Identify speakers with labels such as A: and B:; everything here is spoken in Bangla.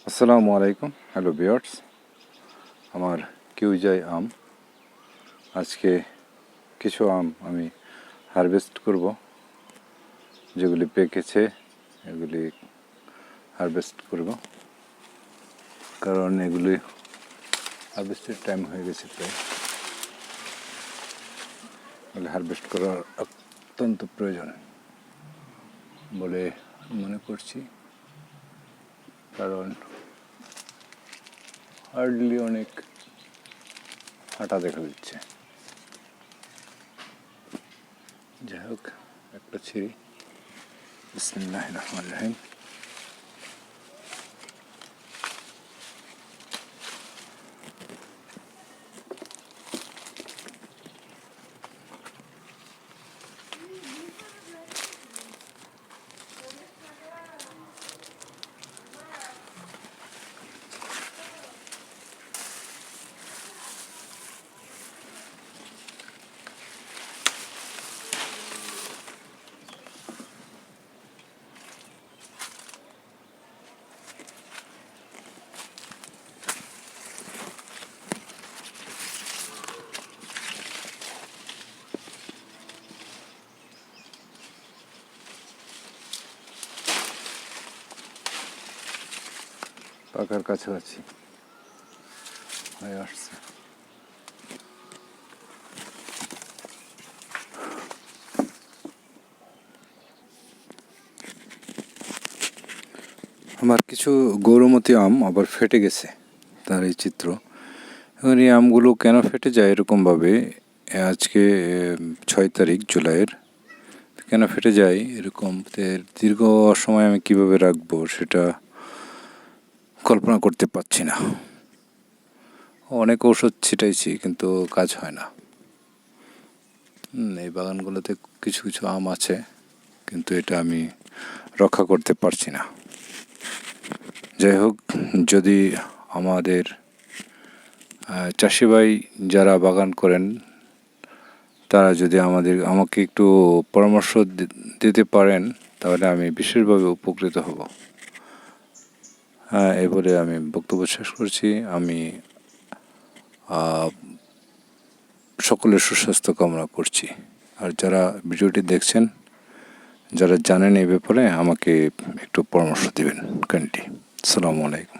A: আসসালামু আলাইকুম। হ্যালো ভিউয়ার্স, আমার কিউজাই আম। আজকে কিছু আম আমি হারভেস্ট করব, যেগুলি পেকেছে এগুলি হারভেস্ট করব, কারণ এগুলি হারভেস্টের টাইম হয়ে গেছে প্রায়। এগুলি হারভেস্ট করার অত্যন্ত প্রয়োজন বলে মনে করছি, কারণ হার্ডলি অনেক হাঁটা দেখা দিচ্ছে। যাই হোক, একটা ছিঁড়ি। বিসমিল্লাহির রহমানির রহিম। পাকার কাছাকাছি হয়ে আসছে। আমার কিছু গৌরমতি আম আবার ফেটে গেছে, তার এই চিত্র। এখন এই আমগুলো কেন ফেটে যায় এরকমভাবে, আজকে 6 তারিখ জুলাইয়ের, কেন ফেটে যায় এরকম দীর্ঘ সময় আমি কিভাবে রাখবো সেটা কল্পনা করতে পারছি না। অনেক ঔষধ ছিটাইছি কিন্তু কাজ হয় না। এই বাগানগুলোতে কিছু কিছু আম আছে, কিন্তু এটা আমি রক্ষা করতে পারছি না। যাই হোক, যদি আমাদের চাষি ভাই যারা বাগান করেন, তারা যদি আমাকে একটু পরামর্শ দিতে পারেন, তাহলে আমি বিশেষভাবে উপকৃত হব। এই বলে আমি বক্তব্য শেষ করছি। আমি সকলের সুস্বাস্থ্য কামনা করছি। আর যারা ভিডিওটি দেখছেন, যারা জানেন এই ব্যাপারে, আমাকে একটু পরামর্শ দিবেন কাইন্ডলি। আসসালামু আলাইকুম।